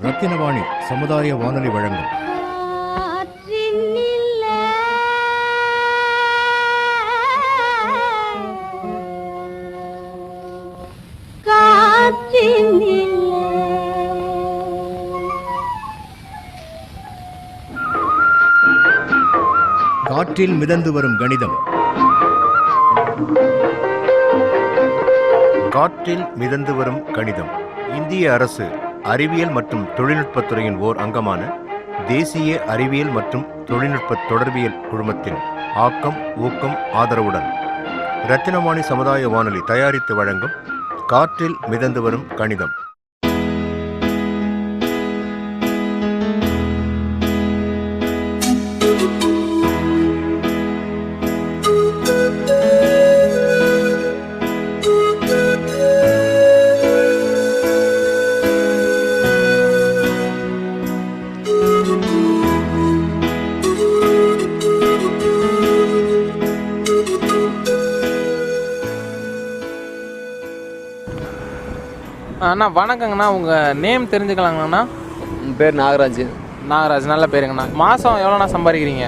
ரத்தினவாணி சமுதாய வானொலி வழங்கும் காற்றில் மிதந்து வரும் கணிதம். காற்றில் மிதந்து வரும் கணிதம் இந்திய அரசு அறிவியல் மற்றும் தொழில்நுட்பத்துறையின் ஓர் அங்கமான தேசிய அறிவியல் மற்றும் தொழில்நுட்ப தொடர்பியல் குழுமத்தின் ஆக்கம் ஊக்கம் ஆதரவுடன் ரத்தினவாணி சமுதாய வானொலி தயாரித்து வழங்கும் காற்றில் மிதந்து வரும் கணிதம். அண்ணா வணக்கங்கண்ணா, உங்கள் நேம் தெரிஞ்சுக்கலாங்கண்ணா? என் பேர் நாகராஜ். நாகராஜ், நல்ல பேருங்கண்ணா. மாதம் எவ்வளோண்ணா சம்பாதிக்கிறீங்க?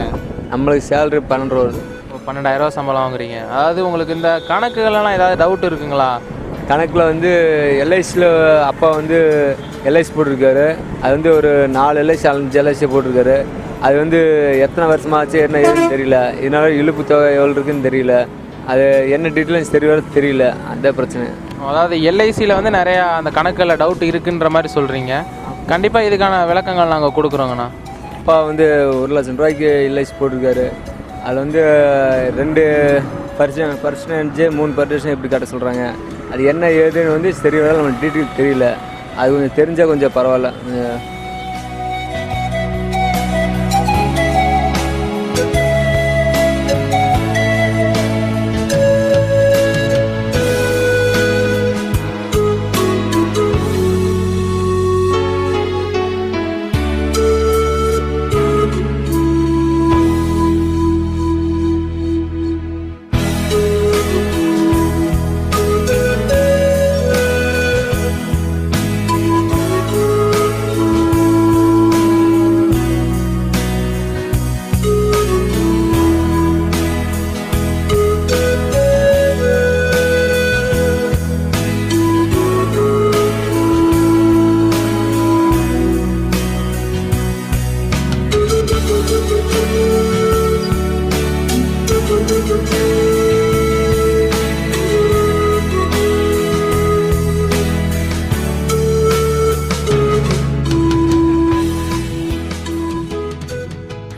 நம்மளுக்கு சேலரி 12 ரூபா. 12,000 சம்பளம் வாங்குறீங்க. அதாவது உங்களுக்கு இந்த கணக்குகளெல்லாம் ஏதாவது டவுட் இருக்குங்களா? கணக்கில் வந்து எல்ஐசியில் அப்பா வந்து எல்ஐசி போட்டிருக்காரு. அது வந்து ஒரு 4 எல்ஐசி 5 எல்ஐசி போட்டிருக்காரு. அது வந்து எத்தனை வருஷமாச்சு என்ன ஏதுன்னு தெரியல. இதனால இழுப்பு தொகை எவ்வளோ இருக்குன்னு தெரியல. அது என்ன டீட்டெயில்ஸ் தெரியல. அந்த பிரச்சனை. அதாவது எல்ஐசியில் வந்து நிறையா அந்த கணக்கில் டவுட் இருக்குன்ற மாதிரி சொல்கிறீங்க. கண்டிப்பாக இதுக்கான விளக்கங்கள் நாங்கள் கொடுக்குறோங்கண்ணா. அப்பா வந்து 1,00,000 ரூபாய்க்கு எல்ஐசி போட்டிருக்காரு. அதில் வந்து 2% 3% எப்படி கட்ட சொல்கிறாங்க. அது என்ன ஏதுன்னு வந்து தெரியல. நம்ம டீட்டெயில் தெரியல. அது கொஞ்சம் தெரிஞ்சால் கொஞ்சம் பரவாயில்ல.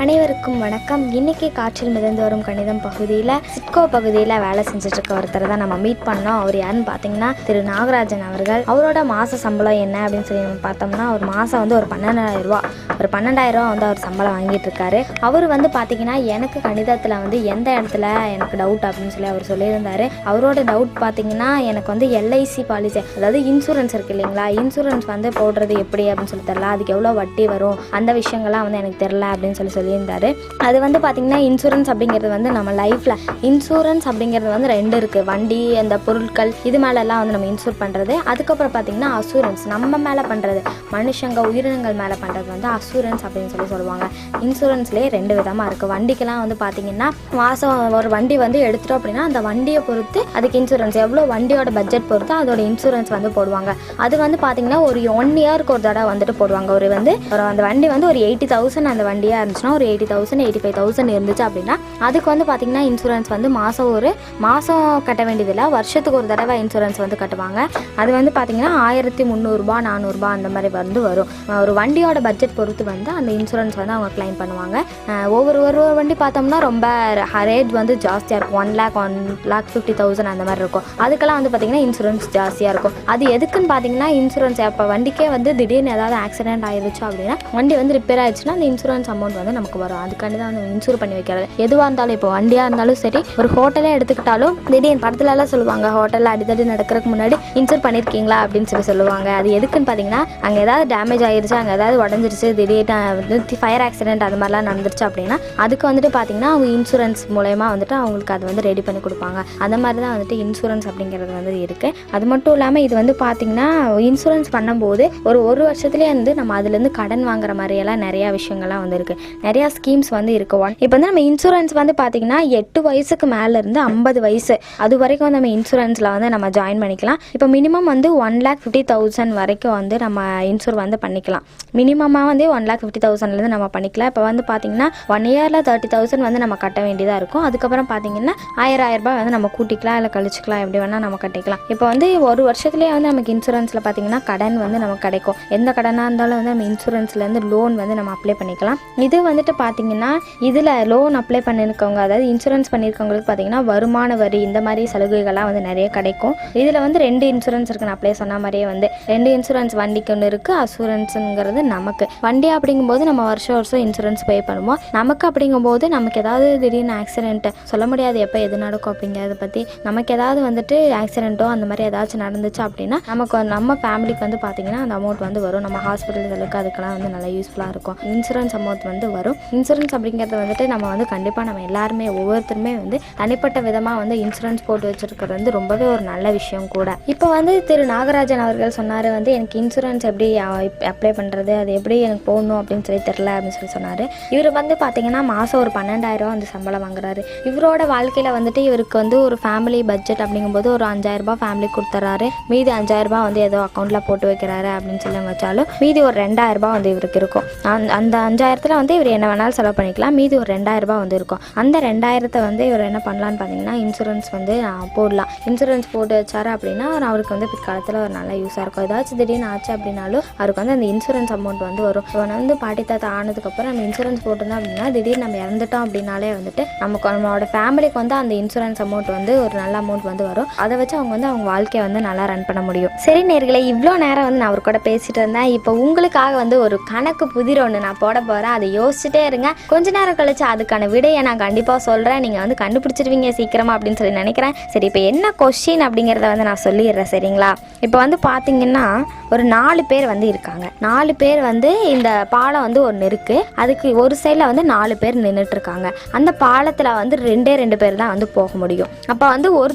அனைவருக்கும் வணக்கம். இன்றைக்கி காற்றில் மிதந்து வரும் கணிதம் பகுதியில் சிட்கோ பகுதியில் வேலை செஞ்சுட்ருக்க ஒருத்தரை தான் நம்ம மீட் பண்ணோம். அவர் யாருன்னு பார்த்தீங்கன்னா திரு நாகராஜன் அவர்கள். அவரோட மாத சம்பளம் என்ன அப்படின்னு சொல்லி நம்ம பார்த்தோம்னா ஒரு மாதம் வந்து ஒரு 12,000 வந்து அவர் சம்பளம் வாங்கிட்டு இருக்காரு. அவர் வந்து பார்த்தீங்கன்னா எனக்கு கணிதத்தில் வந்து எந்த இடத்துல எனக்கு டவுட் அப்படின்னு சொல்லி அவர் சொல்லியிருந்தார். அவரோட டவுட் பார்த்தீங்கன்னா எனக்கு வந்து எல்ஐசி பாலிசி, அதாவது இன்சூரன்ஸ் இருக்குது இல்லைங்களா, இன்சூரன்ஸ் வந்து போடுறது எப்படி அப்படின்னு சொல்லி தெரில, அதுக்கு எவ்வளோ வட்டி வரும், அந்த விஷயங்கள்லாம் வந்து எனக்கு தெரில அப்படின்னு சொல்லியிருந்தார். அது வந்து பார்த்தீங்கன்னா இன்சூரன்ஸ் அப்படிங்கிறது வந்து நம்ம லைஃப்பில் இன்சூரன்ஸ் அப்படிங்கிறது வந்து 2 இருக்குது. வண்டி, அந்த பொருட்கள், இது மேலெல்லாம் வந்து நம்ம இன்சூர் பண்ணுறது. அதுக்கப்புறம் பார்த்தீங்கன்னா அசூரன்ஸ், நம்ம மேலே பண்ணுறது, மனுஷங்க உயிரினங்கள் மேலே பண்ணுறது வந்து அசூரன்ஸ் அப்படின்னு சொல்லி சொல்லுவாங்க. இன்சூரன்ஸ்லேயே 2 விதமாக இருக்குது. வண்டிக்கெல்லாம் வந்து பார்த்தீங்கன்னா மாதம் ஒரு வண்டி வந்து எடுத்துட்டோம் அப்படின்னா அந்த வண்டியை பொறுத்து அதுக்கு இன்சூரன்ஸ், எவ்வளோ வண்டியோட பட்ஜெட் பொறுத்து அதோட இன்சூரன்ஸ் வந்து போடுவாங்க. அது வந்து பார்த்தீங்கன்னா ஒரு 1 இயருக்கு ஒரு தடவை வந்துட்டு போடுவாங்க. அந்த வண்டி வந்து ஒரு 80,000 அந்த வண்டியாக இருந்துச்சுன்னா ஒரு 80,000 85,000 இருந்துச்சு அப்படின்னா அதுக்கு வந்து பார்த்தீங்கன்னா இன்சூரன்ஸ் வந்து மாதம் கட்ட வேண்டியதில்லை, வருஷத்துக்கு ஒரு தடவை இன்சூரன்ஸ் வந்து கட்டுவாங்க. அது வந்து பார்த்தீங்கன்னா 1,300 ரூபா 400 ரூபா அந்த மாதிரி வந்து வரும். ஒரு வண்டியோட பட்ஜெட் பொறுத்து வந்து அந்த இன்சூரன்ஸ் வந்து அவங்க கிளைம் பண்ணுவாங்க. ஒரு வண்டி பார்த்தோம்னா ரொம்ப ரேட் வந்து ஜாஸ்தியாக இருக்கும். 1,50,000 அந்த மாதிரி இருக்கும். அதுக்கெல்லாம் வந்து பார்த்தீங்கன்னா இன்சூரன்ஸ் ஜாஸ்தியாக இருக்கும். அது எதுக்குன்னு பார்த்தீங்கன்னா இன்சூரன்ஸ் இப்போ வண்டிக்கே வந்து திடீர்னு ஏதாவது ஆக்சிடென்ட் ஆயிடுச்சு அப்படின்னா, வண்டி வந்து ரிப்பேர் ஆயிடுச்சுன்னா அந்த இன்சூரன்ஸ் அமௌண்ட் வந்து நமக்கு வரும். அதுக்காண்டி தான் வந்து இன்சூர் பண்ணி வைக்கிறது. எதுவாக இருந்தாலும் இப்போ வண்டியாக இருந்தாலும் சரி, ஒரு ஹோட்டலே எடுத்துக்கிட்டாலும் திடீர்னு படத்துலலாம் சொல்லுவாங்க, ஹோட்டலில் அடித்தடி நடக்கிறதுக்கு முன்னாடி இன்சூர் பண்ணியிருக்கீங்களா அப்படின்னு சொல்லுவாங்க. அது எதுக்குன்னு பார்த்தீங்கன்னா, அங்கே ஏதாவது டேமேஜ் ஆகிடுச்சு, அங்கே ஏதாவது உடஞ்சிருச்சு, திடீர்னு வந்து ஃபயர் ஆக்சிடென்ட் அது மாதிரிலாம் நடந்துருச்சு அப்படின்னா அதுக்கு வந்துட்டு பார்த்தீங்கன்னா அவங்க இன்சூரன்ஸ் மூலயமா வந்துட்டு அவங்களுக்கு அது வந்து ரெடி பண்ணி கொடுப்பாங்க. அந்த மாதிரி தான் வந்துட்டு இன்சூரன்ஸ் அப்படிங்கிறது வந்து இருக்குது. அது மட்டும் இல்லாமல் இது வந்து பார்த்திங்கன்னா இன்சூரன்ஸ் பண்ணும்போது ஒரு வருஷத்துலேயே வந்து நம்ம அதுலேருந்து கடன் வாங்குற மாதிரியெல்லாம் நிறையா விஷயங்கள்லாம் வந்து இருக்குது. நிறையா ஸ்கீம்ஸ் வந்து இருக்குது. இப்போ வந்து நம்ம இன்சூரன்ஸ் வந்து பார்த்திங்கன்னா 8 வயசுக்கு மேலேருந்து 50 வயசு அது வரைக்கும் நம்ம இன்சூரன்ஸில் வந்து நம்ம ஜாயின் பண்ணிக்கலாம். இப்போ மினிமம் வந்து 1,50,000 வரைக்கும் வந்து நம்ம இன்சூர் வந்து பண்ணிக்கலாம். மினிமமாக வந்து 1,50,000 நம்ம பண்ணிக்கலாம். இப்போ வந்து பார்த்திங்கன்னா 1 இயரில் 30,000 வந்து நம்ம கட்ட வேண்டியதாக இருக்கும். அதுக்கப்புறம் பார்த்திங்கன்னா 1000 ரூபாய் வந்து நம்ம கூட்டிக்கலாம், இல்லை கழிச்சிக்கலாம், எப்படி வேணால் நம்ம கட்டிக்கலாம். இப்போ வந்து ஒரு வருஷத்துலேயே வந்து நமக்கு இன்சூரன்ஸில் பார்த்திங்கன்னா கடன் வந்து நமக்கு கிடைக்கும். எந்த கடனாக இருந்தாலும் வந்து நம்ம இன்சூரன்ஸ்லேருந்து லோன் வந்து நம்ம அப்ளை பண்ணிக்கலாம். இது வந்துட்டு பார்த்திங்கன்னா இதில் லோன் அப்ளை பண்ணியிருக்கவங்க, அதாவது இன்சூரன்ஸ் பண்ணியிருக்கவங்களுக்கு பார்த்திங்கன்னா வருமான வரி இந்த மாதிரி சலுகைகள்லாம் வந்து நிறைய கிடைக்கும். இதில் வந்து 2 இன்சூரன்ஸ் இருக்குது. நான் அப்ளை சொன்ன மாதிரியே வந்து 2 இன்சூரன்ஸ், வண்டிக்கு ஒன்று இருக்குது, அசூரன்ஸுங்கிறது நமக்கு. வண்டி அப்படிங்கும்போது நம்ம வருஷம் இன்சூரன்ஸ் பே பண்ணுவோம். நமக்கு அப்படிங்கும்போது நமக்கு ஏதாவது திடீர்னு ஆக்சிடென்ட்டு சொல்ல முடியாது எப்போ எது நடக்கும் அப்படிங்கிறத பற்றி. நமக்கு ஏதாவது வந்துட்டு ஆக்சிடென்ட்டோ அந்த மாதிரி ஏதாச்சும் நடந்துச்சு அப்படின்னா நமக்கு நம்ம ஃபேமிலிக்கு வந்து பார்த்திங்கன்னா அந்த அமௌண்ட் வந்து வரும். நம்ம ஹாஸ்பிட்டல்களுக்கு அதுக்கெல்லாம் வந்து நல்லா யூஸ்ஃபுல்லாக இருக்கும். இன்சூரன்ஸ் அமௌண்ட் வந்து வரும். இன்சூரன்ஸ் அப்படிங்கிறது வந்துட்டு நம்ம வந்து கண்டிப்பாக நம்ம எல்லாருமே ஒவ்வொருத்தருமே வந்து தனிப்பட்ட விதமாக வந்து இன்சூரன்ஸ் போட்டு வச்சுருக்கிறது வந்து ரொம்பவே ஒரு நல்ல விஷயம் கூட. இப்போ வந்து திரு நாகராஜன் அவர்கள் சொன்னார் வந்து எனக்கு இன்சூரன்ஸ் எப்படி அப்ளை பண்ணுறது, அது எப்படி எனக்கு போடணும் அப்படின்னு சொல்லி தெரில அப்படின்னு சொன்னார். இவர் வந்து பார்த்திங்கன்னா மாதம் ஒரு 12,000 வந்து சம்பளம் வாங்குறாரு. இவரோட வாழ்க்கையில் வந்துட்டு இவருக்கு வந்து ஒரு ஃபேமிலி பட்ஜெட் அப்படிங்கும்போது ஒரு 5,000 ரூபாய் ஃபேமிலி கொடுத்துறாரு. மீதி 5,000 ரூபாய் வந்து ஏதோ அக்கௌண்ட்டில் போட்டு வைக்கிறாரு அப்படின்னு சொல்லி வச்சாலும் மீதி ஒரு 2,000 ரூபாய் வந்து இவருக்கு இருக்கும். அந்த 5,000த்தில் வந்து இவர் என்ன வேணாலும் செலவு பண்ணிக்கலாம். மீதி ஒரு 2,000 ரூபாய் வந்து இருக்கும். அந்த 2,000 வந்து இவர் என்ன பண்ணலான்னு பார்த்தீங்கன்னா இன்சூரன்ஸ் வந்து போடலாம். இன்சூரன்ஸ் போட்டு வச்சாரு அப்படின்னா அவருக்கு வந்து பிற்காலத்தில் ஒரு நல்ல யூஸாக இருக்கும். ஏதாச்சும் திடீர்னு ஆச்சு அப்படின்னாலும் அவருக்கு வந்து அந்த இன்சூரன்ஸ் அமௌண்ட் வந்து வரும். இவனை வந்து பாட்டி தாத்தா ஆனதுக்கப்புறம் நம்ம இன்சூரன்ஸ் போட்டிருந்தோம் அப்படின்னா திடீர்னு நம்ம இறந்துட்டோம் அப்படின்னாலே வந்துட்டு நம்மளோட ஃபேமிலிக்கு வந்து அந்த இன்சூரன்ஸ் அமௌண்ட் வந்து ஒரு நல்ல அமௌண்ட் வந்து வரும். அதை வச்சு அவங்க வந்து அவங்க வாழ்க்கையை வந்து நல்லா ரன் பண்ண முடியும். சரி நேயர்களே, இவ்வளோ நேரம் வந்து நான் அவர் கூட பேசிட்டு இருந்தேன். இப்போ உங்களுக்காக வந்து ஒரு கணக்கு புதிர் ஒன்று நான் போட போகிறேன். அதை யோசிச்சுட்டே இருங்க. கொஞ்ச நேரம் கழிச்சு அதுக்கான விடையை நான் கண்டிப்பாக சொல்கிறேன். நீங்கள் வந்து கண்டுபிடிச்சிருவீங்க சீக்கிரமாக அப்படின்னு சொல்லி நினைக்கிறேன். சரி, இப்போ என்ன கொஸ்டின் அப்படிங்கிறத வந்து நான் சொல்லிடுறேன். சரிங்களா? இப்போ வந்து பார்த்தீங்கன்னா ஒரு 4 பேர் வந்து இருக்காங்க. 4 பேர் வந்து இந்த பாலம் வந்து ஒன்று இருக்குது. அதுக்கு ஒரு சைடில் வந்து 4 பேர் நின்றுட்டு இருக்காங்க. அந்த பாலத்தில் வந்து 2 பேர் தான் வந்து போக முடியும். அப்போ வந்து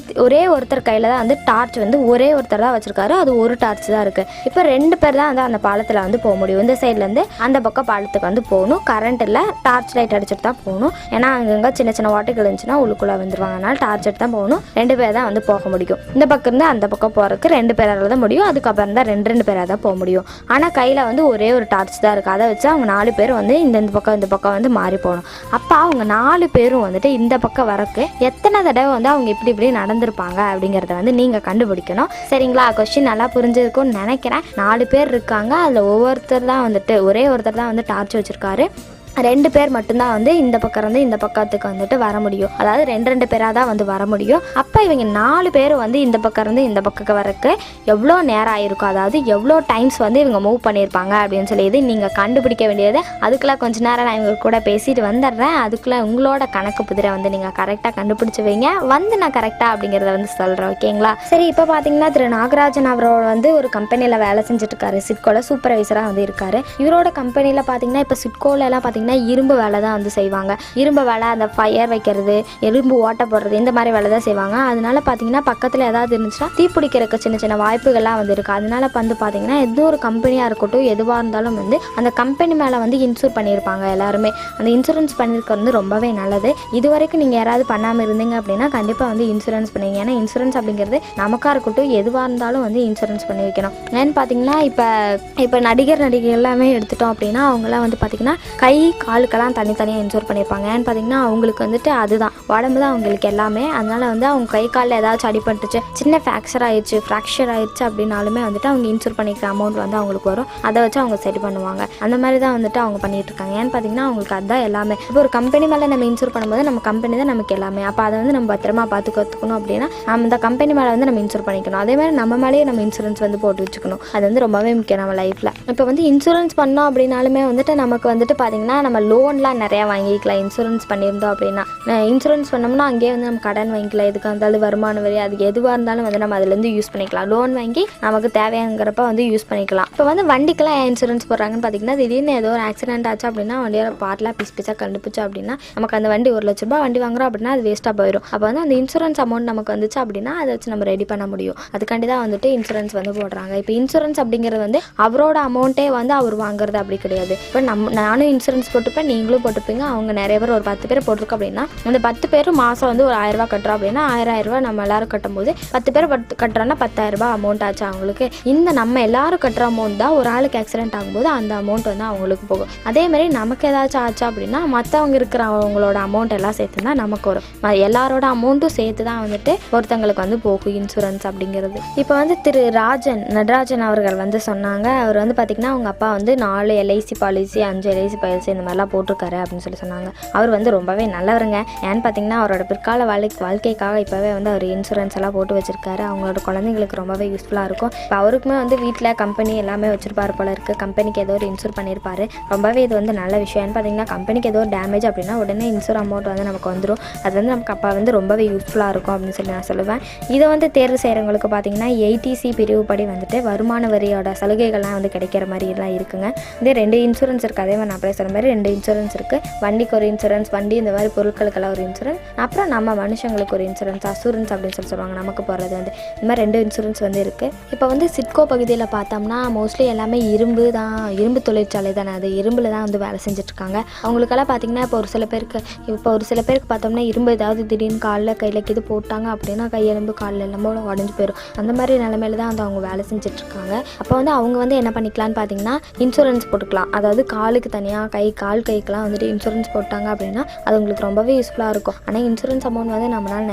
ஒரே ஒருத்தர் கையில் தான் வந்து டார்ச் வந்து ஒரே ஒருத்தர் தான் வச்சுருக்காரு. அது ஒரு டார்ச் தான் இருக்குது. இப்போ 2 பேர் தான் வந்து அந்த பாலத்தில் வந்து போக முடியும். இந்த சைட்லேருந்து அந்த பக்கம் பாலத்துக்கு வந்து போகணும். கரண்ட் இல்லை, டார்ச் லைட் அடிச்சுட்டு தான் போகணும். ஏன்னா அங்கங்கே சின்ன சின்ன வாட்டுகள் இருந்துச்சுன்னா உள்ளுக்குள்ளே வந்துடுவாங்க. அதனால டார்ச் எடுத்து தான் போகணும். 2 பேர் தான் வந்து போக முடியும். இந்த பக்கம் இருந்து அந்த பக்கம் போகிறதுக்கு 2 பேரால் தான் முடியும். அதுக்கப்புறம் தான் 2 பேராக தான் போக முடியும். ஆனால் கையில் வந்து ஒரே ஒரு டார்ச் தான் இருக்குது. அதை வச்சு அவங்க 4 பேர் வந்து இந்த பக்கம் வந்து மாறி போகணும். அப்போ அவங்க 4 பேரும் வந்துட்டு இந்த பக்கம் வரக்கு எத்தனை தடவை வந்து அவங்க இப்படி நடந்திருப்பாங்க அப்படிங்கிறத வந்து நீங்கள் கண்டுபிடிக்கணும். சரிங்களா? கொஸ்டின் நல்லா புரிஞ்சிருக்கும்னு நினைக்கிறேன். 4 பேர் இருக்காங்க. அதில் ஒவ்வொருத்தர் தான் வந்துட்டு ஒரே ஒருத்தர் தான் வந்து டார்ச் வச்சுருக்காரு. 2 பேர் மட்டும்தான் வந்து இந்த பக்கம் இருந்து இந்த பக்கத்துக்கு வந்துட்டு வர முடியும். அதாவது 2 பேராக தான் வந்து வர முடியும். அப்போ இவங்க 4 பேர் வந்து இந்த பக்கம் இருந்து இந்த பக்கம் வரக்கு எவ்வளோ நேரம் ஆயிருக்கும், அதாவது எவ்வளோ டைம்ஸ் வந்து இவங்க மூவ் பண்ணியிருப்பாங்க அப்படின்னு சொல்லி இது நீங்கள் கண்டுபிடிக்க வேண்டியது. அதுக்குள்ளே கொஞ்ச நேரம் நான் இவங்க கூட பேசிட்டு வந்துடுறேன். அதுக்குள்ளே உங்களோட கணக்கு புதிரை வந்து நீங்கள் கரெக்டாக கண்டுபிடிச்சி வைங்க. வந்து நான் கரெக்டாக அப்படிங்கிறத வந்து சொல்கிறேன். ஓகேங்களா? சரி, இப்போ பார்த்தீங்கன்னா திரு நாகராஜன் அவரோட வந்து ஒரு கம்பெனியில் வேலை செஞ்சுட்டு இருக்காரு. சிட்கோவில் சூப்பர்வைசராக வந்து இருக்காரு. இவரோட கம்பெனியில் பார்த்தீங்கன்னா இப்போ சிட்கோவில் எல்லாம் பார்த்தீங்கன்னா இரும்பு வேலை தான் வந்து செய்வாங்க. இரும்பு வேலை, அந்த ஃபயர் வைக்கிறது, இரும்பு ஓட்ட போடுறது, இந்த மாதிரி வேலை தான் செய்வாங்க. அதனால பார்த்தீங்கன்னா பக்கத்தில் ஏதாவது இருந்துச்சுன்னா தீப்பிடிக்கிறதுக்கு சின்ன சின்ன வாய்ப்புகள்லாம் வந்து இருக்குது. அதனால வந்து பார்த்தீங்கன்னா எந்த ஒரு கம்பெனியாக இருக்கட்டும் எதுவாக இருந்தாலும் வந்து அந்த கம்பெனி மேலே வந்து இன்சூர் பண்ணியிருப்பாங்க எல்லாருமே. அந்த இன்சூரன்ஸ் பண்ணியிருக்கிறது வந்து ரொம்பவே நல்லது. இது வரைக்கும் நீங்கள் யாராவது பண்ணாமல் இருந்தீங்க அப்படின்னா கண்டிப்பாக வந்து இன்சூரன்ஸ் பண்ணுவீங்க. ஏன்னா இன்சூரன்ஸ் அப்படிங்கிறது நமக்காக இருக்கட்டும் எதுவாக இருந்தாலும் வந்து இன்சூரன்ஸ் பண்ணி வைக்கணும். ஏன்னு பார்த்தீங்கன்னா இப்போ நடிகர் எல்லாமே எடுத்துட்டோம் அப்படின்னா அவங்களாம் வந்து பார்த்தீங்கன்னா கை காலுக்கெல்லாம் தனித்தனியாக இன்சூர் பண்ணியிருப்பாங்க. ஏன்னு பார்த்தீங்கன்னா அவங்களுக்கு வந்துட்டு அதுதான் உடம்பு தான் அவங்களுக்கு எல்லாமே. அதனால் வந்து அவங்க கை காலில் ஏதாச்சும் அடிபட்டுச்சு, சின்ன ஃப்ராக்சர் ஆயிடுச்சு அப்படின்னாலுமே வந்துட்டு அவங்க இன்சூர் பண்ணிக்கிற அமௌண்ட் வந்து அவங்களுக்கு வரும். அதை வச்சு அவங்க சரி பண்ணுவாங்க. அந்த மாதிரி தான் வந்துட்டு அவங்க பண்ணிட்டு இருக்காங்க. ஏன்னு பார்த்தீங்கன்னா அவங்களுக்கு அதுதான் எல்லாமே. இப்போ ஒரு கம்பெனி மேலே நம்ம இன்சூர் பண்ணும்போது நம்ம கம்பெனி தான் நமக்கு எல்லாமே. அப்போ அதை வந்து நம்ம பத்திரமா பார்த்துக்கணும் அப்படின்னா நம்ம இந்த கம்பெனி மேலே வந்து நம்ம இன்சூர் பண்ணிக்கணும். அதே மாதிரி நம்ம மேலேயே நம்ம இன்சூரன்ஸ் வந்து போட்டு வச்சுக்கணும். அது வந்து ரொம்பவே முக்கியம் நம்ம லைஃப்பில். இப்போ வந்து இன்சூரன்ஸ் பண்ணோம் அப்படின்னாலுமே வந்துட்டு நமக்கு வந்துட்டு பார்த்தீங்கன்னா நம்ம லோன்லாம் நிறையா வாங்கிக்கலாம் இன்சூரன்ஸ் பண்ணியிருந்தோம் அப்படின்னா. இன்சூரன்ஸ் பண்ணோம்னா அங்கேயே வந்து நம்ம கடன் வாங்கிக்கலாம், எதுக்காக இருந்தாலும் வருமான வரி அதுக்கு எதுவாக இருந்தாலும் வந்து நம்ம அதுலேருந்து யூஸ் பண்ணிக்கலாம். லோன் வாங்கி நமக்கு தேவையாங்கிறப்ப வந்து யூஸ் பண்ணிக்கலாம். இப்போ வந்து வண்டிக்கெல்லாம் ஏன் இன்சூரன்ஸ் போடுறாங்கன்னு பார்த்தீங்கன்னா, திடீர்னு ஏதோ ஒரு ஆக்சிடென்ட் ஆச்சு அப்படின்னா வண்டியோட பார்ட்லாம் பீஸ் பீஸாக கண்டுபிடிச்சா அப்படின்னா நமக்கு அந்த வண்டி 1 லட்ச ரூபாய் வண்டி வாங்குறோம் அப்படின்னா அது வேஸ்ட்டாக போயிடும். அப்போ வந்து அந்த இன்சூரன்ஸ் அமௌண்ட் நமக்கு வந்துச்சு அப்படின்னா அதை வச்சு நம்ம ரெடி பண்ண முடியும். அதுக்காண்டி தான் வந்துட்டு இன்சூரன்ஸ் வந்து போடுறாங்க. இப்போ இன்சூரன்ஸ் அப்படிங்கிறது வந்து அவரோட அமௌண்ட்டே வந்து அவர் வாங்குறது அப்படி கிடையாது. இப்போ நானும் இன்சூரன்ஸ் போட்டுப்பேன், நீங்களும் போட்டுப்பீங்க, அவங்க நிறைய பேர் ஒரு 10 பேர் போட்டிருக்கோம் அப்படின்னா அந்த 10 பேரும் மாதம் வந்து ஒரு 1000 ரூபா கட்டுறோம் அப்படின்னா 1000 ரூபா நம்ம எல்லாரும் கட்டும்போது 10 பேர் கட்டுறோன்னா 10,000 ரூபாய் அமௌண்ட் ஆச்சு அவங்களுக்கு. இந்த நம்ம எல்லாரும் கட்டுற அமௌண்ட் தான் ஒரு ஆளுக்கு ஆக்சிடென்ட் ஆகும்போது அந்த அமௌண்ட் வந்து அவங்களுக்கு போகும். அதே மாதிரி நமக்கு ஏதாச்சும் ஆச்சு அப்படின்னா மற்றவங்க இருக்கிற அவங்களோட அமௌண்ட் எல்லாம் சேர்த்து தான் நமக்கு வரும். எல்லாரோட அமௌண்ட்டும் சேர்த்து தான் வந்துட்டு ஒருத்தங்களுக்கு வந்து போகும் இன்சூரன்ஸ் அப்படிங்கிறது. இப்போ வந்து திரு நடராஜன் அவர்கள் வந்து சொன்னாங்க, அவர் வந்து பார்த்திங்கன்னா அவங்க அப்பா வந்து 4 LIC பாலிசி 5 LIC பாலிசி இந்த மாதிரிலாம் போட்டிருக்காரு அப்படின்னு சொல்லி சொன்னாங்க. அவர் வந்து ரொம்பவே நல்லவருங்க. ஏன்னு பார்த்தீங்கன்னா அவரோட பிற்கால வாழ்க்கைக்காக இப்போவே வந்து அவர் இன்சூரன்ஸ் எல்லாம் போட்டு வச்சிருக்காரு. அவங்களோட குழந்தைங்களுக்கு ரொம்பவே யூஸ்ஃபுல்லாக இருக்கும். இப்போ அவருக்குமே வந்து வீட்டில் கம்பெனி எல்லாமே வச்சிருப்பாரு போல இருக்குது. கம்பெனிக்கு ஏதோ ஒரு இன்சூர் பண்ணியிருப்பாரு. ரொம்பவே இது வந்து நல்ல விஷயம். ஏன்னு பார்த்தீங்கன்னா கம்பெனிக்கு ஏதோ ஒரு டேமேஜ் அப்படின்னா உடனே இன்சூர் அமௌண்ட் வந்து நமக்கு வந்துடும். அது வந்து நமக்கு அப்பா வந்து ரொம்பவே யூஸ்ஃபுல்லாக இருக்கும் அப்படின்னு சொல்லி நான் சொல்லுவேன். இதை வந்து தேர்வு செய்கிறவங்களுக்கு பார்த்தீங்கன்னா 80C பிரிவு படி வந்துட்டு வருமான வரியோட சலுகைகள்லாம் வந்து கிடைக்கிற மாதிரிலாம் இருக்குங்க. இதே 2 இன்சூரன்ஸ் இருக்குது. அதே மாதிரி நான் அப்படியே சொன்ன மாதிரி 2 இன்சூரன்ஸ் இருக்குது. வண்டிக்கு ஒரு இன்சூரன்ஸ், வண்டி இந்த மாதிரி பொருட்களுக்கெல்லாம் ஒரு இன்சூரன்ஸ், அப்புறம் நம்ம மனுஷங்களுக்கு ஒரு இன்சூரன்ஸ், அசூரன்ஸ் அப்படின்னு சொல்லுவாங்க. நமக்கு போகிறது வந்து இந்த மாதிரி 2 இன்சூரன்ஸ் வந்து இருக்குது. இப்போ வந்து சிட்கோ பகுதியில் பார்த்தோம்னா மோஸ்ட்லி எல்லாமே இரும்பு தொழிற்சாலை தானே, அது இரும்பில் தான் வந்து வேலை செஞ்சுட்ருக்காங்க. அவங்களுக்கெல்லாம் பார்த்திங்கன்னா இப்போ ஒரு சில பேருக்கு பார்த்தோம்னா இரும்பு ஏதாவது திடீர்னு காலில் கையில் இது போட்டாங்க அப்படின்னா கையெலும்பு காலில் எல்லாமே உடஞ்சி போயிடும். அந்த மாதிரி நிலைமையில தான் வந்து அவங்க வேலை செஞ்சுட்ருக்காங்க. அப்போ வந்து அவங்க வந்து என்ன பண்ணிக்கலான்னு பார்த்தீங்கன்னா இன்சூரன்ஸ் போட்டுக்கலாம். அதாவது காலுக்கு தனியாக கைக்கெல்லாம் வந்துட்டு இன்சூரன்ஸ் போட்டாங்க அப்படின்னா அது உங்களுக்கு ரொம்பவே யூஸ்ஃபுல்லாக இருக்கும். ஆனால் இன்சூரன்ஸ் அமௌண்ட் வந்து நம்மளால்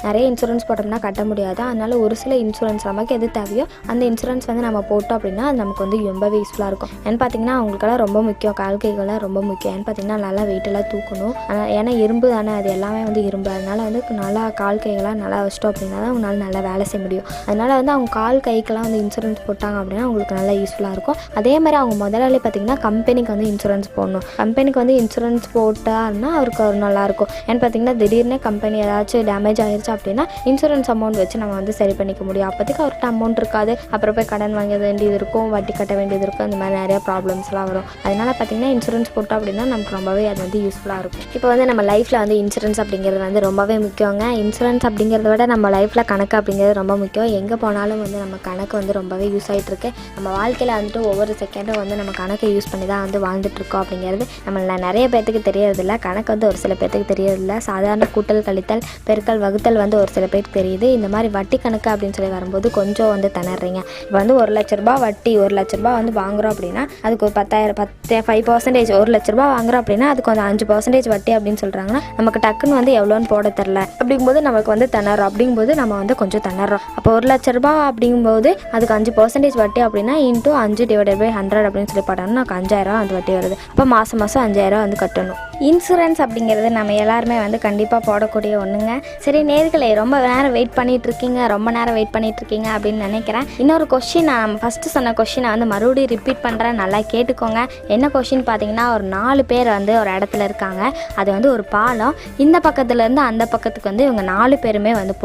நிறைய இன்சூரன்ஸ் போட்டோம்னா கட்ட முடியாது. அதனால ஒரு சில இன்சூரன்ஸ் நமக்கு எது தேவையோ அந்த இன்சூரன்ஸ் வந்து நம்ம போட்டோம் அப்படின்னா அது நமக்கு வந்து ரொம்பவே யூஸ்ஃபுல்லாக இருக்கும். ஏன்னு பார்த்தீங்கன்னா அவங்களுக்கெல்லாம் ரொம்ப முக்கியம், கைகள்லாம் ரொம்ப முக்கியம். ஏன்னு பார்த்தீங்கன்னா நல்லா வெயிட்டெல்லாம் தூக்கணும். ஏன்னா இரும்பு தானே, அது எல்லாமே வந்து இரும்பு. அதனால வந்து நல்லா கைகள்லாம் நல்லா வச்சிட்டோம் அப்படின்னா தான் அவங்களால நல்லா வேலை செய்ய முடியும். அதனால வந்து அவங்க கைக்கெல்லாம் வந்து இன்சூரன்ஸ் போட்டாங்க அப்படின்னா அவங்களுக்கு நல்லா யூஸ்ஃபுல்லாக இருக்கும். அதே மாதிரி அவங்க முதலாளி பார்த்தீங்கன்னா கம்பெனிக்கு வந்து இன்சூரன்ஸ் போடணும். கம்பெனிக்கு வந்து இன்சூரன்ஸ் போட்டாருன்னா அவருக்கு ஒரு நல்லாயிருக்கும். ஏன்னு பார்த்தீங்கன்னா திடீர்னு கம்பெனி ஏதாச்சும் டேமேஜ் ஆகிடுச்சு அப்படின்னா இன்சூரன்ஸ் அமௌண்ட் வச்சு நம்ம வந்து சரி பண்ணிக்க முடியும். அப்போதைக்கு அவர்கிட்ட அமௌண்ட் இருக்காது, அப்புறம் போய் கடன் வாங்க வேண்டியது இருக்கும், வட்டி கட்ட வேண்டியது இருக்கும், இந்த மாதிரி நிறைய ப்ராப்ளம்ஸ்லாம் வரும். அதனால பார்த்தீங்கன்னா இன்சூரன்ஸ் போட்டோம் அப்படின்னா நமக்கு ரொம்பவே அது வந்து யூஸ்ஃபுல்லாக இருக்கும். இப்போ வந்து நம்ம லைஃப்பில் வந்து இன்சூரன்ஸ் அப்படிங்கிறது வந்து ரொம்பவே முக்கியங்க. இன்சூரன்ஸ் அப்படிங்கிறத விட நம்ம லைஃப்பில் கணக்கு அப்படிங்கிறது ரொம்ப முக்கியம். எங்கே போனாலும் வந்து நம்ம கணக்கு வந்து ரொம்பவே யூஸ் ஆகிட்டு இருக்கு. நம்ம வாழ்க்கையில் வந்துட்டு ஒவ்வொரு செகண்டும் வந்து நம்ம கணக்கை யூஸ் பண்ணி தான் வந்து வாழ்ந்துட்டுருக்கோம் அப்படிங்கிறது நம்மள நிறைய பேர்த்துக்கு தெரியறதில்ல. கணக்கு வந்து ஒரு சில பேர்த்துக்கு தெரியறதில்ல. சாதாரண கூட்டல், கழித்தல், பெருக்கல், வகுத்தல் வந்து ஒரு சில பேருக்கு தெரியுது. இந்த மாதிரி வட்டி கணக்கு அப்படின்னு சொல்லி வரும்போது கொஞ்சம் வந்து திணறீங்க. இப்போ வந்து 1 லட்ச ரூபாய் வட்டி, 1 லட்ச ரூபாய் வந்து வாங்குறோம் அப்படின்னா அதுக்கு ஒரு 5% 1 லட்ச ரூபாய் வாங்குறோம் அப்படின்னா அதுக்கு வந்து 5% வட்டி அப்படின்னு சொல்கிறாங்கன்னா நமக்கு டக்குன்னு வந்து எவ்வளோன்னு போட தெரில. அப்படிங்கும்போது நமக்கு வந்து திணறோம். அப்படிங்கும்போது நம்ம வந்து கொஞ்சம் திணறோம். அப்போ 1 லட்ச ரூபாய் அப்படிங்கும்போது அதுக்கு 5% வட்டி அப்படின்னா இன்ட்டு 5/100 அப்படின்னு சொல்லி போட்டோம்னா நமக்கு 5000 வந்து வட்டி வருது. அப்போ மாதம் 5000 வந்து கட்டணும். இன்சூரன்ஸ் அப்படிங்கிறது நம்ம எல்லாருமே வந்து கண்டிப்பாக போடக்கூடிய ஒன்றுங்க. சரி நேயர்களே, ரொம்ப நேரம் வெயிட் பண்ணிட்டு இருக்கீங்க அப்படின்னு நினைக்கிறேன். இன்னொரு கொஸ்டின், நான் ஃபஸ்ட்டு சொன்ன கொஸ்டினை வந்து மறுபடியும் ரிப்பீட் பண்ணுறேன், நல்லா கேட்டுக்கோங்க. என்ன கொஸ்டின் பார்த்தீங்கன்னா, ஒரு 4 பேர் வந்து ஒரு இடத்துல இருக்காங்க. அது வந்து ஒரு பாலம். இந்த பக்கத்துலேருந்து அந்த பக்கத்துக்கு வந்து இவங்க 4 பேருமே வந்து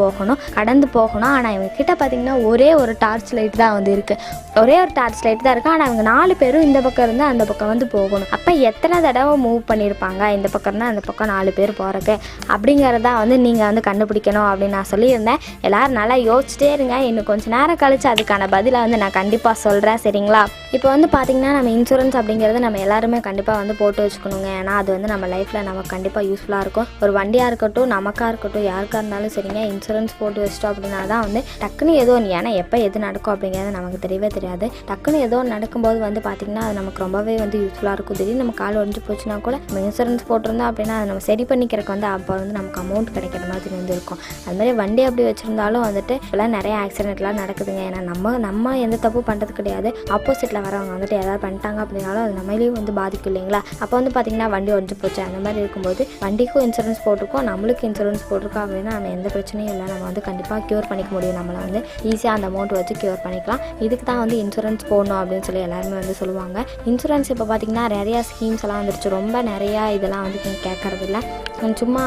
கடந்து போகணும். ஆனால் இவங்க கிட்ட பார்த்தீங்கன்னா ஒரே ஒரு டார்ச் லைட் தான் வந்து இருக்குது. ஆனால் இவங்க 4 பேரும் இந்த பக்கம் இருந்து அந்த பக்கம் வந்து போகணும். அப்போ எத்தனை தடவை மூவ் பண்ணியிருப்பாங்க இந்த பக்கம்னா அந்த பக்கம் 4 பேர் போகிறக்கு அப்படிங்கிறத வந்து நீங்கள் வந்து கண்டுபிடிக்கணும் அப்படின்னு நான் சொல்லியிருந்தேன். எல்லோரும் நல்லா யோசிச்சிட்டே இருங்க. இன்னும் கொஞ்சம் நேரம் கழிச்சு அதுக்கான பதிலை வந்து நான் கண்டிப்பாக சொல்கிறேன், சரிங்களா? இப்போ வந்து பார்த்திங்கன்னா நம்ம இன்சூரன்ஸ் அப்படிங்கிறது நம்ம எல்லாருமே கண்டிப்பாக வந்து போட்டு வச்சுக்கணுங்க. ஏன்னா அது வந்து நம்ம லைஃப்பில் நமக்கு கண்டிப்பாக யூஸ்ஃபுல்லாக இருக்கும். ஒரு வண்டியாக இருக்கட்டும், நமக்காக இருக்கட்டும், யாருக்காக இருந்தாலும் சரிங்க, இன்சூரன்ஸ் போட்டு வச்சிட்டோம் அப்படின்னா தான் வந்து டக்குன்னு ஏதோ ஏன்னா எப்போ எது நடக்கும் அப்படிங்கிறது நமக்கு தெரியவே தெரியாது. டக்குன்னு ஏதோ நடக்கும்போது வந்து பார்த்திங்கன்னா அது நமக்கு ரொம்பவே வந்து யூஸ்ஃபுல்லாக இருக்கும். திடீர்னு நம்ம கால் உடஞ்சி போச்சுன்னா கூட நம்ம இன்சூரன்ஸ் போட்டிருந்தோம் அப்படின்னா அதை நம்ம சரி பண்ணிக்கிறதுக்கு வந்து அப்போ வந்து நமக்கு அமௌண்ட் கிடைக்கிற மாதிரி வந்து இருக்கும். அது மாதிரி வண்டி அப்படி வச்சுருந்தாலும் வந்துட்டு இப்போலாம் நிறைய ஆக்சிடென்ட்லாம் நடக்குதுங்க. ஏன்னா நம்ம எந்த தப்பு பண்ணுறது கிடையாது. ஆப்போசிட்டில் வரவங்க வந்துட்டு ஏதாவது பண்ணிட்டாங்க அப்படின்னாலும் அது நம்மளையும் வந்து பாதிக்கும் இல்லைங்களா. அப்போ வந்து பார்த்திங்கன்னா வண்டி உடஞ்சி போச்சு அந்த மாதிரி இருக்கும்போது வண்டிக்கும் இன்சூரன்ஸ் போட்டிருக்கோம், நம்மளுக்கு இன்சூரன்ஸ் போட்டிருக்கோம் அப்படின்னா நம்ம எந்த பிரச்சனையும் இல்லை, நம்ம வந்து கண்டிப்பாக க்யூர் பண்ணிக்க முடியும். நம்மளை வந்து ஈஸியாக அந்த அமௌண்ட் வச்சு க்யூர் பண்ணிக்கலாம். இதுக்கு தான் வந்து இன்சூரன்ஸ் போடணும் அப்படின்னு சொல்லி எல்லாருமே வந்து சொல்லுவாங்க. இன்சூரன்ஸ் இப்போ பார்த்திங்கன்னா நிறையா ஸ்கீம்ஸ் எல்லாம் வந்துருச்சு. ரொம்ப நிறையா இதெல்லாம் வந்து நீங்கள் கேட்கறது இல்லை. சும்மா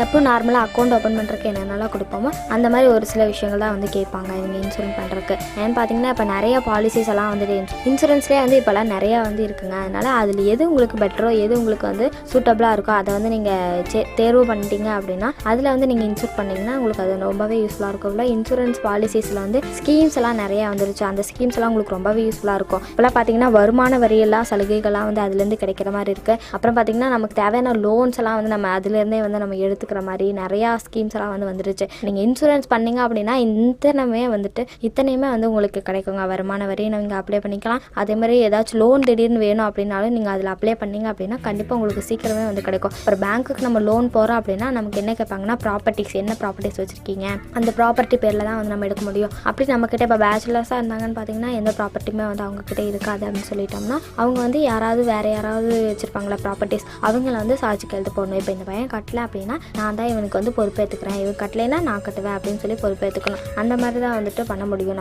எப்போ நார்மலாக அக்கௌண்ட் ஓப்பன் பண்ணுறதுக்கு என்னென்னலாம் கொடுப்போமோ அந்த மாதிரி ஒரு சில விஷயங்கள் தான் வந்து கேட்பாங்க இவங்க இன்சூரன்ஸ் பண்ணுறதுக்கு. ஏன்னு பார்த்தீங்கன்னா இப்போ நிறைய பாலிசிஸ் எல்லாம் வந்துட்டு இன்சூரன்ஸ்லேயே வந்து இப்போலாம் நிறையா வந்து இருக்குங்க. அதனால் அதில் எது உங்களுக்கு பெட்டரோ எது உங்களுக்கு வந்து சூட்டபுளாக இருக்கோ அதை வந்து நீங்கள் தேர்வு பண்ணிட்டீங்க அப்படின்னா அதில் வந்து நீங்கள் இன்சூர் பண்ணிங்கன்னா உங்களுக்கு அது ரொம்பவே யூஸ்ஃபுல்லாக இருக்கும். இல்லை இன்சூரன்ஸ் பாலிசிஸில் வந்து ஸ்கீம்ஸ் எல்லாம் நிறையா வந்துருச்சு. அந்த ஸ்கீம்ஸ் எல்லாம் உங்களுக்கு ரொம்பவே யூஸ்ஃபுல்லாக இருக்கும். இப்போலாம் பார்த்தீங்கன்னா வருமான வரியெல்லாம் சலுகைகள்லாம் வந்து அதுலேருந்து கிடைக்கிற மாதிரி இருக்குது. அப்புறம் பார்த்தீங்கன்னா நமக்கு தேவையான லோன்ஸ் எல்லாம் வந்து நம்ம அதுலேருந்தே வந்து நம்ம எடுத்துக்கிற மாதிரி நிறையா ஸ்கீம்ஸ் எல்லாம் வந்து வந்துருச்சு. நீங்கள் இன்சூரன்ஸ் பண்ணிங்க அப்படின்னா இத்தனையுமே வந்து உங்களுக்கு கிடைக்குங்க. வருமான வரி நீங்கள் அப்ளை பண்ணிக்கலாம். அதே மாதிரி ஏதாச்சும் லோன் திடீர்னு வேணும் அப்படின்னாலும் நீங்கள் அதில் அப்ளை பண்ணிங்க அப்படின்னா கண்டிப்பாக உங்களுக்கு சீக்கிரமே வந்து கிடைக்கும். ஒரு பேங்க்குக்கு நம்ம லோன் போகிறோம் அப்படின்னா நமக்கு என்ன கேட்பாங்கன்னா ப்ராப்பர்ட்டிஸ், என்ன ப்ராப்பர்ட்டிஸ் வச்சுருக்கீங்க, அந்த ப்ராப்பர்ட்டி பேரில் தான் வந்து நம்ம எடுக்க முடியும். அப்படி நம்மக்கிட்ட இப்போ பேச்சுலர்ஸாக இருந்தாங்கன்னு பார்த்தீங்கன்னா எந்த ப்ராப்பர்ட்டியுமே வந்து அவங்கக்கிட்ட இருக்காது அப்படின்னு சொல்லிட்டோம்னா அவங்க வந்து வேறு யாராவது வச்சுருப்பாங்களா ப்ராப்பர்ட்டிஸ், அவங்கள வந்து சாட்சி கையெழுத்து போடணும். இப்போ இந்த பையன் கட்டல அப்படின்னா நான் தான் இவனுக்கு வந்து பொறுப்பேற்றுக்கிறேன், இவன் கட்டலைன்னா நான் கட்டுவேன் அப்படின்னு சொல்லி பொறுப்பேற்றுக்கணும். அந்த மாதிரி தான் வந்துட்டு பண்ண முடியும்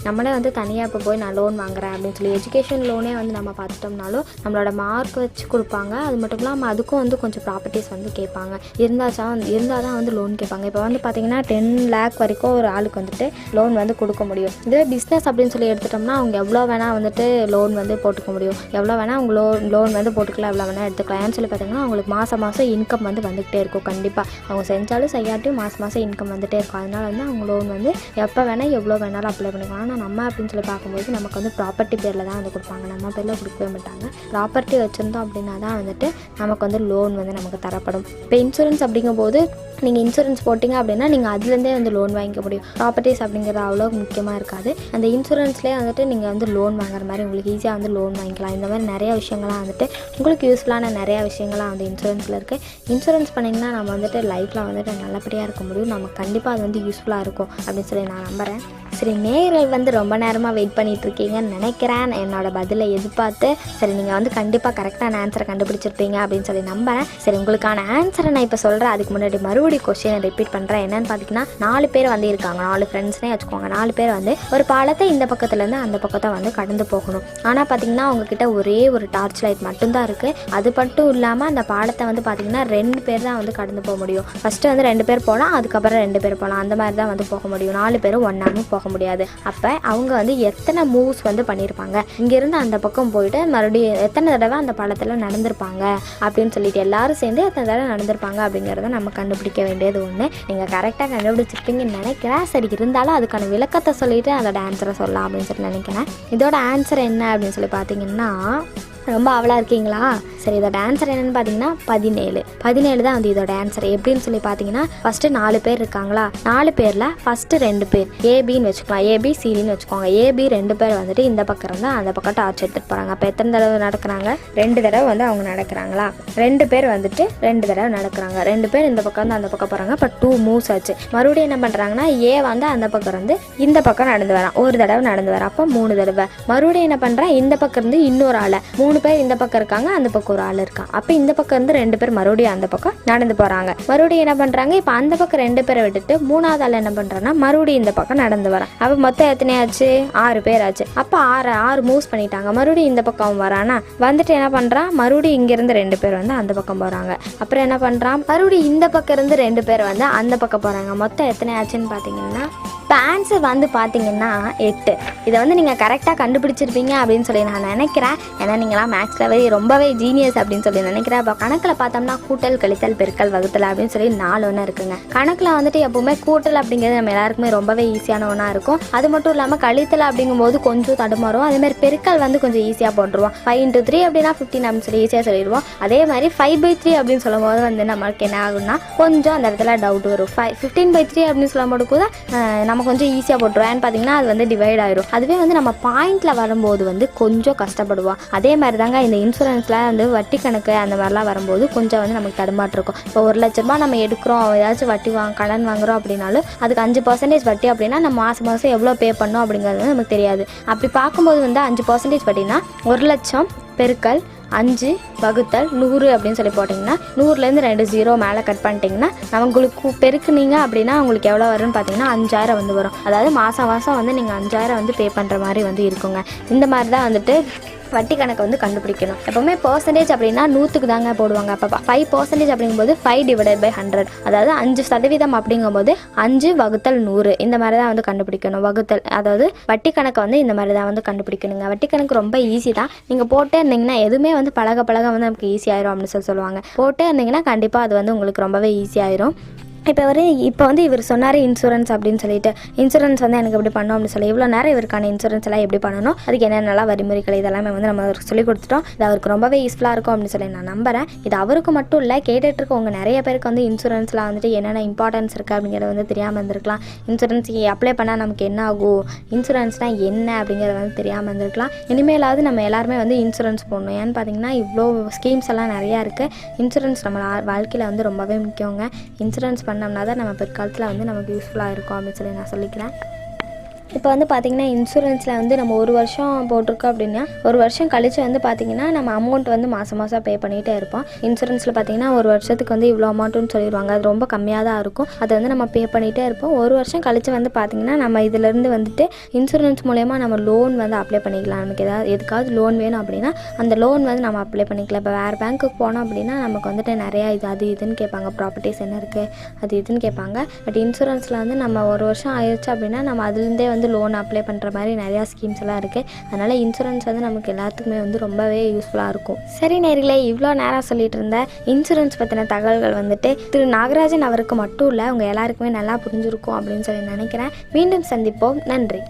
நம்மளே வந்து தனியாக இப்போ போய் நான் லோன் வாங்குறேன் அப்படின்னு சொல்லி எஜுகேஷன் லோனே வந்து நம்ம பார்த்துட்டோம்னாலும் நம்மளோட மார்க் வச்சு கொடுப்பாங்க. அது மட்டும் இல்லாமல் அதுக்கும் வந்து கொஞ்சம் ப்ராப்பர்ட்டிஸ் வந்து கேட்பாங்க. இருந்தால் தான் வந்து லோன் கேட்பாங்க. இப்போ வந்து பார்த்தீங்கன்னா 10 lakh வரைக்கும் ஒரு ஆளுக்கு வந்துட்டு லோன் வந்து கொடுக்க முடியும். இதுவே பிஸ்னஸ் அப்படின்னு சொல்லி எடுத்துட்டோம்னா அவங்க எவ்வளோ வேணால் வந்துட்டு லோன் வந்து போட்டுக்க முடியும். எவ்வளோ வேணால் அவங்க லோன் வந்து போட்டுக்கலாம், எவ்வளோ வேணால் எடுத்துக்கலாம். ஏன்னு சொல்லி பார்த்தீங்கன்னா அவங்களுக்கு மாதம் இன்கம் வந்து வந்துகிட்டே இருக்கும். கண்டிப்பாக அவங்க செஞ்சாலும் செய்யாட்டும் மாதம் இன்கம் வந்துகிட்டே இருக்கும். அதனால் வந்து அவங்க லோன் வந்து எப்போ வேணால் எவ்வளோ வேணாலும் அப்ளை பண்ணிக்கலாம். ஆனால் நம்ம அப்படின்னு சொல்லி பார்க்கும்போது நமக்கு வந்து ப்ராப்பர்ட்டி பேரில் தான் வந்து கொடுப்பாங்க, நம்ம பேரில் கொடுக்கவே மாட்டாங்க. ப்ராப்பர்ட்டி வச்சுருந்தோம் அப்படின்னா தான் வந்துட்டு நமக்கு வந்து லோன் வந்து நமக்கு தரப்படும். இப்போ இன்சூரன்ஸ் அப்படிங்கும்போது நீங்கள் இன்சூரன்ஸ் போட்டிங்க அப்படின்னா நீங்கள் அதுலேருந்தே வந்து லோன் வாங்கிக்க முடியும். ப்ராப்பர்ட்டிஸ் அப்படிங்கிறது அவ்வளோ முக்கியமாக இருக்காது. அந்த இன்சூரன்ஸ்லேயே வந்துட்டு நீங்கள் வந்து லோன் வாங்குற மாதிரி உங்களுக்கு ஈஸியாக வந்து லோன் வாங்கிக்கலாம். இந்த மாதிரி நிறைய விஷயங்கள்லாம் வந்துட்டு உங்களுக்கு யூஸ்ஃபுல்லான நிறையா விஷயங்கள்லாம் வந்து இன்சூரன்ஸில் இருக்குது. இன்சூரன்ஸ் பண்ணிங்கன்னா நம்ம வந்துட்டு லைஃப்பில் வந்துட்டு நல்லபடியாக இருக்க முடியும். நமக்கு கண்டிப்பாக அது வந்து யூஸ்ஃபுல்லாக இருக்கும் அப்படின்னு சொல்லி நான் நம்புகிறேன். சரி, நேயர்கள் வந்து ரொம்ப நேரமாக வெயிட் பண்ணிகிட்ருக்கீங்கன்னு நினைக்கிறேன் என்னோட பதிலை எதிர்பார்த்து. சரி, நீங்கள் வந்து கண்டிப்பாக கரெக்டான ஆன்சரை கண்டுபிடிச்சிருப்பீங்க அப்படின்னு சொல்லி நம்புகிறேன். சரி, உங்களுக்கான ஆன்சரை நான் இப்போ சொல்கிறேன். அதுக்கு முன்னாடி மறுபடியும் கொஸ்டினை ரிப்பீட் பண்ணுறேன். என்னென்னு பார்த்தீங்கன்னா 4 பேர் வந்து இருக்காங்க, 4 ஃப்ரெண்ட்ஸ்னே வச்சுக்கோங்க. 4 பேர் வந்து ஒரு பாலத்தை இந்த பக்கத்துலேருந்து அந்த பக்கத்தை வந்து கடந்து போகணும். ஆனால் பார்த்தீங்கன்னா அவங்கக்கிட்ட ஒரே ஒரு டார்ச் லைட் மட்டும்தான் இருக்குது. அது மட்டும் இல்லாமல் அந்த பாலத்தை வந்து பார்த்தீங்கன்னா 2 பேர் தான் வந்து கடந்து போக முடியும். ஃபஸ்ட்டு வந்து 2 பேர் போகலாம், அதுக்கப்புறம் 2 பேர் போகலாம். அந்த மாதிரி தான் வந்து போக முடியும். 4 பேரும் ஒன்றாவும் போக முடியாது. அப்போ அவங்க வந்து எத்தனை மூவ்ஸ் வந்து பண்ணியிருப்பாங்க, இங்கேருந்து அந்த பக்கம் போயிட்டு மறுபடியும் எத்தனை தடவை அந்த பாலத்தில் நடந்திருப்பாங்க அப்படின்னு சொல்லிட்டு எல்லாரும் சேர்ந்து எத்தனை தடவை நடந்திருப்பாங்க அப்படிங்கிறத நம்ம கண்டுபிடிக்க வேண்டியது ஒன்று. நீங்கள் கரெக்டாக கண்டுபிடிச்சிருப்பீங்கன்னு நினைக்கிறேன். சரி, இருந்தாலும் அதுக்கான விளக்கத்தை சொல்லிவிட்டு அதோட ஆன்சரை சொல்லலாம் அப்படின்னு சொல்லி நினைக்கிறேன். இதோட ஆன்சர் என்ன அப்படின்னு சொல்லி பார்த்தீங்கன்னா ரொம்ப ஆவலாக இருக்கீங்களா? சரி, இதோட ஆன்சர் என்னென்னு பார்த்தீங்கன்னா 17 தான் வந்து இதோட ஆன்சர். எப்படின்னு சொல்லி பார்த்தீங்கன்னா ஃபஸ்ட்டு 4 பேர் இருக்காங்களா, 4 பேரில் ஃபஸ்ட்டு 2 பேர் ஏபின்னு வச்சுக்கலாம், ஏபிசிடின்னு வச்சுக்கோங்க. ஏபி 2 பேர் வந்துட்டு இந்த பக்கம் இருந்தால் அந்த பக்கம் டார்ச் எடுத்துகிட்டு போகிறாங்க. அப்போ எத்தனை தடவை நடக்கிறாங்க? 2 தடவை வந்து அவங்க நடக்கிறாங்களா. 2 பேர் வந்துட்டு 2 தடவை நடக்கிறாங்க. 2 பேர் இந்த பக்கம் வந்து அந்த பக்கம் போகிறாங்க. இப்போ 2 மூவ்ஸ் ஆச்சு. மறுபடியும் என்ன பண்ணுறாங்கன்னா ஏ வந்து அந்த பக்கம் இருந்து இந்த பக்கம் நடந்து வரான், ஒரு தடவை நடந்து வரான். அப்போ 3 தடவை. மறுபடியும் என்ன பண்ணுறான், இந்த பக்கம் இருந்து இன்னொரு ஆளை, 3 பேர் இந்த பக்கம் இருக்காங்க, அந்த பக்கம் ஒரு ஆள் இருக்கான். அப்போ இந்த பக்கம் இருந்து 2 பேர் மறுபடியும் அந்த பக்கம் நடந்து போகிறாங்க. மறுபடியும் என்ன பண்ணுறாங்க, இப்போ அந்த பக்கம் 2 பேரை விட்டுட்டு 3வது ஆள் என்ன பண்ணுறான்னா மறுபடியும் இந்த பக்கம் நடந்து வரான். அப்போ மொத்தம் எத்தனை ஆச்சு? 6 பேர் ஆச்சு. அப்போ 6 மூவ்ஸ் பண்ணிட்டாங்க. மறுபடியும் இந்த பக்கம் வரானா, வந்துட்டு என்ன பண்ணுறான், மறுபடியும் இங்கேருந்து 2 பேர் வந்து அந்த பக்கம் போகிறாங்க. அப்புறம் என்ன பண்ணுறான், மறுபடியும் இந்த பக்கம் இருந்து 2 பேர் வந்து அந்த பக்கம் போகிறாங்க. மொத்தம் எத்தனை ஆச்சுன்னு பார்த்தீங்கன்னா இப்போ ஆன்சர் வந்து பார்த்தீங்கன்னா 8. இதை வந்து நீங்கள் கரெக்டாக கண்டுபிடிச்சிருப்பீங்க அப்படின்னு சொல்லி நான் நினைக்கிறேன். ஏன்னா நீங்களாம் மேக்ஸில் ரொம்பவே ஜீனியஸ் அப்படின்னு சொல்லி நினைக்கிறேன். இப்போ கணக்கில் பார்த்தோம்னா கூட்டல், கழித்தல், பெருக்கல், வகுத்தல் அப்படின்னு சொல்லி 4 ஒன்று இருக்குங்க. கணக்கில் வந்துட்டு எப்போவுமே கூட்டல் அப்படிங்கிறது நம்ம எல்லாருக்குமே ரொம்பவே ஈஸியான ஒன்றா இருக்கும். அது மட்டும் இல்லாமல் கழித்தல் அப்படிங்கும்போது கொஞ்சம் தடுமாறும். அதேமாதிரி பெருக்கல் வந்து கொஞ்சம் ஈஸியாக போட்டுருவோம். 5 into 3 அப்படின்னா 15 அப்படின்னு சொல்லி ஈஸியாக சொல்லிடுவோம். அதே மாதிரி 5/3 அப்படின்னு சொல்லும் போது வந்து நம்மளுக்கு என்ன ஆகும்னா கொஞ்சம் அந்த இடத்துல டவுட் வரும். 15/3 அப்படின்னு சொல்லும்போது கூட நம்ம கொஞ்சம் ஈஸியாக போட்டுருவோம். ஏன்னு பார்த்தீங்கன்னா அது வந்து டிவைட் ஆயிரும். அதுவே வந்து நம்ம பாயிண்டில் வரும்போது வந்து கொஞ்சம் கஷ்டப்படுவோம். அதே மாதிரி தாங்க இந்த இன்சூரன்ஸில் வந்து வட்டி கணக்கு அந்த மாதிரிலாம் வரும்போது கொஞ்சம் வந்து நமக்கு தடுமாட்டிருக்கும். இப்போ 1 லட்ச ரூபா நம்ம எடுக்கிறோம், ஏதாச்சும் வட்டி கடன் வாங்குகிறோம் அப்படின்னாலும் அதுக்கு 5% வட்டி அப்படின்னா நம்ம மாதம் எவ்வளோ பே பண்ணோம் அப்படிங்கிறது வந்து நமக்கு தெரியாது. அப்படி பார்க்கும்போது வந்து 5% வட்டினா 1,00,000 பெருக்கல் 5 வகுத்தல் 100 அப்படின்னு சொல்லி போட்டிங்கன்னா 100லேருந்து 2 0 மேலே கட் பண்ணிட்டீங்கன்னா உங்களுக்கு பெருக்குனீங்க அப்படின்னா உங்களுக்கு எவ்வளோ வரும்னு பார்த்தீங்கன்னா 5,000 வந்து வரும். அதாவது மாதம் வந்து நீங்கள் 5,000 வந்து பே பண்ணுற மாதிரி வந்து இருக்குங்க. இந்த மாதிரி தான் வந்துட்டு வட்டி கணக்கை வந்து கண்டுபிடிக்கணும். எப்போவுமே பர்சன்டேஜ் அப்படின்னா 100க்கு தாங்க போடுவாங்க. அப்போ 5% அப்படிங்கும்போது 5/100, அதாவது 5% அப்படிங்கும்போது 5 வகுத்தல் 100 இந்த மாதிரி தான் வந்து கண்டுபிடிக்கணும். வகுத்தல், அதாவது வட்டி கணக்கை வந்து இந்த மாதிரி தான் வந்து கண்டுபிடிக்கணுங்க. வட்டி கணக்கு ரொம்ப ஈஸி தான். நீங்கள் போட்டே இருந்தீங்கன்னா எதுவுமே வந்து பழக வந்து நமக்கு ஈஸியாயிரும் அப்படின்னு சொல்லுவாங்க. போட்டே இருந்தீங்கன்னா கண்டிப்பாக அது வந்து உங்களுக்கு ரொம்பவே ஈஸியாயிரும். இப்போ வந்து இவர் சொன்னார் இன்சூரன்ஸ் அப்படின்னு சொல்லிட்டு, இன்சூரன்ஸ் வந்து எனக்கு எப்படி பண்ணோம் அப்படின்னு சொல்லி இவ்வளோ நேரம் இவருக்கான இன்சூரன்ஸ் எல்லாம் எப்படி பண்ணணும், அதுக்கு என்னென்னலாம் வரிமுறைகள் இதெல்லாமே வந்து நம்ம அவருக்கு சொல்லிக் கொடுத்துட்டோம். இது அவருக்கு ரொம்பவே யூஸ்ஃபுல்லாக இருக்கும் அப்படின்னு சொல்லி நான் நம்புகிறேன். இது அவருக்கு மட்டும் இல்லை, கேட்டுட்டு இருக்கவங்க நிறைய பேருக்கு வந்து இன்சூரன்ஸில் வந்துட்டு என்னென்ன இம்பார்ட்டன்ஸ் இருக்குது அப்படிங்கிறத வந்து தெரியாமல் இருந்திருக்கலாம். இன்சூரன்ஸ் அப்ளை பண்ணால் நமக்கு என்ன ஆகும், இன்சூரன்ஸ்னால் என்ன அப்படிங்கிறத வந்து தெரியாமல் இருந்திருக்கலாம். இனிமேலாவது நம்ம எல்லாருமே வந்து இன்சூரன்ஸ் போடணும். ஏன்னு பார்த்தீங்கன்னா இவ்வளோ ஸ்கீம்ஸ் எல்லாம் நிறையா இருக்குது. இன்சூரன்ஸ் நம்ம வாழ்க்கையில் வந்து ரொம்பவே முக்கியங்க. இன்சூரன்ஸ் பண்ணோம்னா தான் நம்ம பிற்காலத்தில் வந்து நமக்கு யூஸ்ஃபுல்லாக இருக்கும் அப்படின்னு சொல்லி நான் சொல்லிக்கிறேன். இப்போ வந்து பார்த்திங்கன்னா இன்சூரன்ஸில் வந்து நம்ம 1 வருஷம் போட்டிருக்கோம் அப்படின்னா 1 வருஷம் கழித்து வந்து பார்த்திங்கன்னா நம்ம அமௌண்ட் வந்து மாதம் பே பண்ணிகிட்டே இருப்போம். இன்சூரன்ஸில் பார்த்திங்கன்னா 1 வருஷத்துக்கு வந்து இவ்வளோ அமௌண்ட்டுன்னு சொல்லிடுவாங்க. அது ரொம்ப கம்மியாக தான் இருக்கும். அதை வந்து நம்ம பே பண்ணிகிட்டே இருப்போம். 1 வருஷம் கழித்து வந்து பார்த்திங்கன்னா நம்ம இதிலேருந்து வந்துட்டு இன்சூரன்ஸ் மூலயமா நம்ம லோன் வந்து அப்ளை பண்ணிக்கலாம். நமக்கு எதுக்காவது லோன் வேணும் அப்படின்னா அந்த லோன் வந்து நம்ம அப்ளை பண்ணிக்கலாம். இப்போ வேறு பேங்க்குக்கு போனோம் அப்படின்னா நமக்கு வந்துட்டு நிறையா அது இதுன்னு கேட்பாங்க. ப்ராப்பர்ட்டிஸ் என்ன இருக்குது அது இதுன்னு கேட்பாங்க. பட் இன்சூரன்ஸில் வந்து நம்ம 1 வருஷம் ஆயிடுச்சு அப்படின்னா நம்ம அதுலேருந்தே வந்து லோன் அப்ளை பண்ணுற மாதிரி நிறையா ஸ்கீம்ஸ் எல்லாம் இருக்குது. அதனால் இன்சூரன்ஸ் வந்து நமக்கு எல்லாத்துக்குமே வந்து ரொம்பவே யூஸ்ஃபுல்லாக இருக்கும். சரி நேயர்களே, இவ்வளோ நேரம் சொல்லிட்டு இருந்த இன்சூரன்ஸ் பற்றின தகவல்கள் வந்துட்டு திரு நாகராஜன் அவருக்கு மட்டும் இல்லை, அவங்க எல்லாருக்குமே நல்லா புரிஞ்சிருக்கும் அப்படின்னு சொல்லி நினைக்கிறேன். மீண்டும் சந்திப்போம். நன்றி.